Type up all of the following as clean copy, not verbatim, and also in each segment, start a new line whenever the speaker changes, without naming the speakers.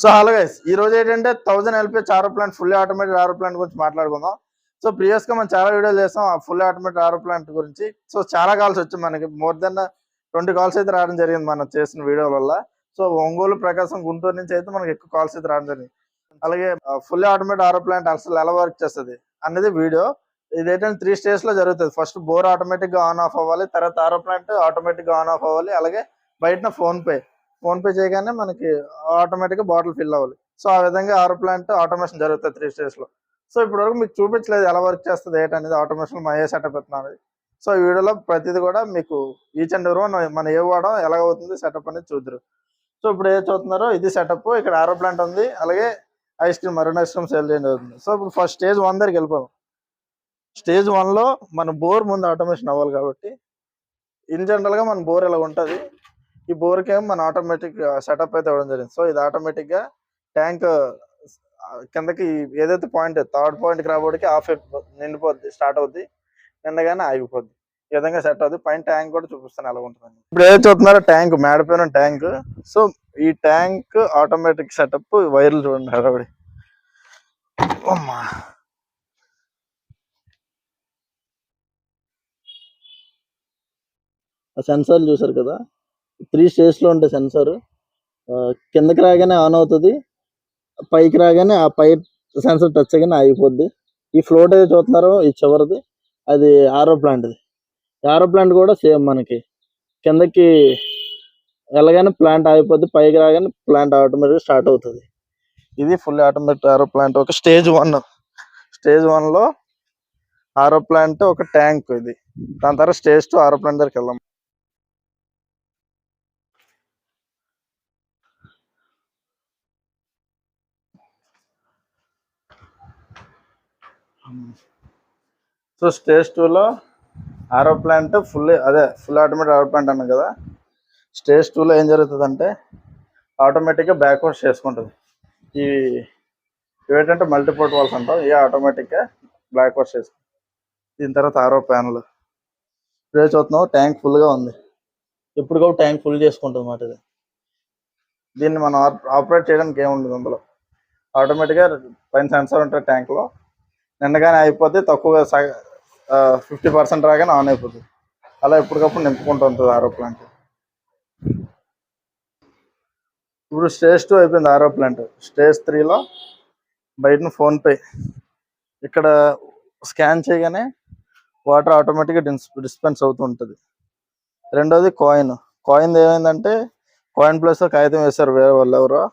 So hello guys, ఈ రోజు ఏంటంటే 1000 LPH ఆరో ప్లాంట్ ఫుల్లీ ఆటోమేటెడ్ ఆరో ప్లాంట్ గురించి మాట్లాడుకుందాం. సో ప్రీవియస్ గా మనం చాలా వీడియోలు చేస్తాం ఆ ఫుల్లీ ఆటోమేటెడ్ ఆరో ప్లాంట్ గురించి. సో చాలా కాల్స్ వచ్చాయి, మనకి మోర్ దెన్ 20 కాల్స్ అయితే రావడం జరిగింది మనం చేసిన వీడియోల వల్ల. సో ఒంగోలు, ప్రకాశం, గుంటూరు నుంచి అయితే మనకి ఎక్కువ కాల్స్ అయితే రావడం జరిగింది. అలాగే ఫుల్లీ ఆటోమేటెడ్ ఆరో ప్లాంట్ అసలు ఎలా వర్క్ చేస్తుంది అనేది వీడియో. ఇదేంటంటే 3 స్టేజ్ లో జరుగుతుంది. ఫస్ట్ బోర్ ఆటోమేటిక్ గా ఆన్ ఆఫ్ అవ్వాలి, తర్వాత ఆరో ప్లాంట్ ఆటోమేటిక్ గా ఆన్ ఆఫ్ అవ్వాలి, అలాగే బయట ఫోన్ పే చేయగానే మనకి ఆటోమేటిక్ గా బాటిల్ ఫిల్ అవ్వాలి. సో ఆ విధంగా ఆరో ప్లాంట్ ఆటోమేషన్ జరుగుతుంది 3 స్టేజ్ లో. సో ఇప్పటి వరకు మీకు చూపించలేదు ఎలా వర్క్ చేస్తుంది ఏంటనేది ఆటోమేషన్ మన ఏ సెటప్ ఎత్తున్నది. సో ఈ వీడియోలో ప్రతిదీ కూడా మీకు ఈచ్ అండ్ ఎవరో మన ఏ వాడడం ఎలా అవుతుంది సెటప్ అనేది చూద్దరు. సో ఇప్పుడు ఏ చూస్తున్నారో ఇది సెటప్. ఇక్కడ ఆరో ప్లాంట్ ఉంది, అలాగే ఐస్ క్రీమ్ మరొక ఐస్ క్రీమ్ సేల్ చేయడం జరుగుతుంది. సో ఇప్పుడు ఫస్ట్ స్టేజ్ 1 దగ్గరికి వెళ్ళిపోదాం. స్టేజ్ 1 లో మన బోర్ ముందు ఆటోమేషన్ అవ్వాలి కాబట్టి ఇన్ జనరల్ గా మన బోర్ ఇలా ఉంటుంది. ఈ బోర్కి ఏమో మన ఆటోమేటిక్ సెటప్ అయితే ఇవ్వడం జరిగింది. సో ఇది ఆటోమేటిక్ గా ట్యాంక్ కిందకి ఏదైతే పాయింట్ థర్డ్ పాయింట్కి రాబోడికి నిండిపోద్ది, స్టార్ట్ అవుద్ది, నిండగానే ఆగిపోద్ది. ఈ విధంగా సెట్ అవుద్ది. పైన ట్యాంక్ కూడా చూపిస్తాను ఎలా ఉంటుంది. ఇప్పుడు ఏదో చూస్తున్నారో ట్యాంక్, మేడపోయిన ట్యాంక్. సో ఈ ట్యాంక్ ఆటోమేటిక్ సెటప్. వైర్లు చూడండి హడావిడి. సెన్సార్లు చూసారు కదా, 3 స్టేజ్ లో ఉండే సెన్సార్. కిందకి రాగానే ఆన్ అవుతుంది, పైకి రాగానే ఆ పై సెన్సర్ టచ్ అయ్యానే ఆగిపోద్ది. ఈ ఫ్లోట్ అయితే చూస్తున్నారో ఈ చివరిది అది ఆరో ప్లాంట్. ఆరో ప్లాంట్ కూడా సేమ్, మనకి కిందకి వెళ్ళగానే ప్లాంట్ ఆగిపోద్ది, పైకి రాగానే ప్లాంట్ ఆటోమేటిక్ స్టార్ట్ అవుతుంది. ఇది ఫుల్ ఆటోమేటిక్ ఆరో ప్లాంట్. ఒక స్టేజ్ 1. స్టేజ్ 1 లో ఆరో ప్లాంట్ ఒక ట్యాంక్ ఇది. దాని తర్వాత స్టేజ్ 2 ఆరో ప్లాంట్ దగ్గరికి వెళ్దాం. సో స్టేజ్ 2 లో ఆరో ప్లాంట్ ఫుల్ ఆటోమేటిక్ ఆరో ప్లాంట్ అన్నాం కదా. స్టేజ్ 2 లో ఏం జరుగుతుంది అంటే ఆటోమేటిక్గా బ్యాక్ వాష్ చేసుకుంటుంది. ఈ ఏంటంటే మల్టీపోర్ట్ వాల్స్ అంటాం, ఇవి ఆటోమేటిక్గా బ్యాక్ వాష్ చేసుకుంటుంది. దీని తర్వాత ఆరో ప్యానల్ ఇప్పుడే చూస్తున్నాం, ట్యాంక్ ఫుల్గా ఉంది. ఇప్పుడు కూడా ట్యాంక్ ఫుల్ చేసుకుంటుంది అన్నమాట. ఇది దీన్ని మనం ఆపరేట్ చేయడానికి ఏముండదు. అందులో ఆటోమేటిక్గా పైన సెన్సార్ ఉంటుంది ట్యాంక్లో, నిండగానే అయిపోద్ది, తక్కువ 50% రాగానే ఆన్ అయిపోతుంది. అలా ఎప్పటికప్పుడు నింపుకుంటూ ఉంటుంది ఆరో ప్లాంట్. ఇప్పుడు స్టేజ్ 2 అయిపోయింది ఆరో ప్లాంట్. స్టేజ్ 3లో బయట ఫోన్పే ఇక్కడ స్కాన్ చేయగానే వాటర్ ఆటోమేటిక్గా డిస్పెన్స్ అవుతూ ఉంటుంది. రెండోది కాయిన్ ఏమైందంటే కాయిన్ ప్లస్ కాగితం వేశారు వేరే వాళ్ళు ఎవరో.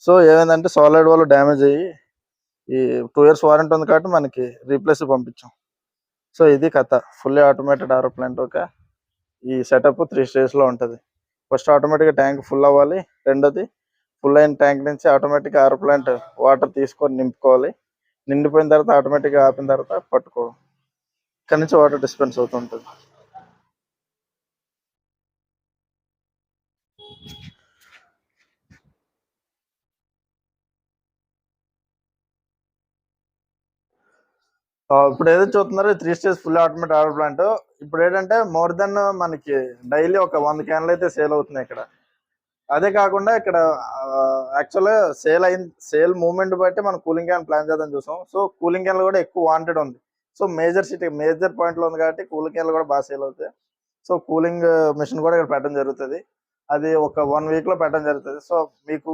సో ఏమైందంటే సాలిడ్ వాళ్ళు డ్యామేజ్ అయ్యి ఈ 2 years వారంటీ ఉంది కాబట్టి మనకి రీప్లేస్ పంపించాం. సో ఇది కథ ఫుల్లీ ఆటోమేటెడ్ ఆరో ప్లాంట్. ఈ సెటప్ 3 స్టేజ్లో ఉంటుంది. ఫస్ట్ ఆటోమేటిక్గా ట్యాంక్ ఫుల్ అవ్వాలి. రెండోది ఫుల్ అయిన ట్యాంక్ నుంచి ఆటోమేటిక్గా ఆరో ప్లాంట్ వాటర్ తీసుకొని నింపుకోవాలి. నిండిపోయిన తర్వాత ఆటోమేటిక్గా ఆపిన తర్వాత పట్టుకోవడం. ఇక్కడ నుంచి వాటర్ డిస్పెన్స్ అవుతుంటుంది. ఇప్పుడు ఏదైతే చూస్తున్నారో 3 స్టేజ్ ఫుల్ ఆటోమేటిక్ ఆరో ప్లాంట్. ఇప్పుడు ఏంటంటే మోర్ దెన్ మనకి డైలీ ఒక 100 క్యాన్లు అయితే సేల్ అవుతున్నాయి ఇక్కడ. అదే కాకుండా ఇక్కడ యాక్చువల్గా సేల్ మూవ్మెంట్ బట్టి మనం కూలింగ్ క్యాన్ ప్లాన్ చేద్దాం చూసాం. సో కూలింగ్ క్యాన్లు కూడా ఎక్కువ వాంటెడ్ ఉంది. సో మేజర్ పాయింట్లో ఉంది కాబట్టి కూలింగ్ క్యాన్లు కూడా బాగా సేల్ అవుతాయి. సో కూలింగ్ మిషన్ కూడా ఇక్కడ పెట్టడం జరుగుతుంది. అది ఒక 1 week లో పెట్టడం జరుగుతుంది. సో మీకు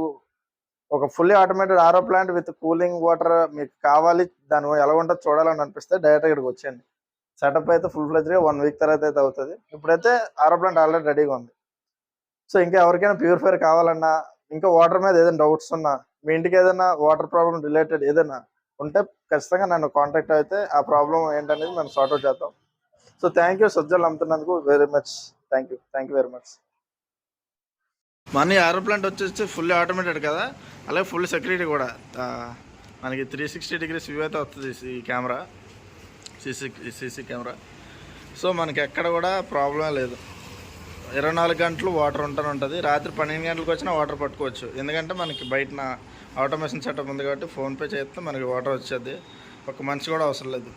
ఒక ఫుల్లీ ఆటోమేటెడ్ ఆరో ప్లాంట్ విత్ కూలింగ్ వాటర్ మీకు కావాలి, దాని ఎలా ఉంటుందో చూడాలని అనిపిస్తే డైరెక్ట్ ఇక్కడికి వచ్చేయండి. సెటప్ అయితే ఫుల్ ఫ్లెజ్గా 1 week తర్వాత అయితే అవుతుంది. ఇప్పుడైతే ఆరో ప్లాంట్ ఆల్రెడీ రెడీగా ఉంది. సో ఇంకా ఎవరికైనా ప్యూరిఫైర్ కావాలన్నా, ఇంకా వాటర్ మీద ఏదైనా డౌట్స్ ఉన్నా, మీ ఇంటికి ఏదైనా వాటర్ ప్రాబ్లం రిలేటెడ్ ఏదైనా ఉంటే ఖచ్చితంగా నన్ను కాంటాక్ట్ అయితే ఆ ప్రాబ్లం ఏంటనేది మనం సార్ట్అవుట్ చేద్దాం. సో థ్యాంక్ యూ సజ్జలు అమ్ముతున్నందుకు very much. Thank you very much. మన ఆరో ప్లాంట్ వచ్చేసి ఫుల్లీ ఆటోమేటెడ్ కదా, అలాగే ఫుల్ సెక్యూరిటీ కూడా. మనకి 360 degrees వ్యూ అయితే వస్తుంది ఈ కెమెరా, సీసీ కెమెరా. సో మనకి ఎక్కడ కూడా ప్రాబ్లం లేదు. 24 గంటలు వాటర్ ఉంటుంది. రాత్రి 12 గంటలకు వచ్చినా వాటర్ పట్టుకోవచ్చు. ఎందుకంటే మనకి బయట ఆటోమేషన్ సెటప్ ఉంది కాబట్టి ఫోన్పే చేస్తే మనకి వాటర్ వచ్చేది. ఒక మనిషి కూడా అవసరం లేదు.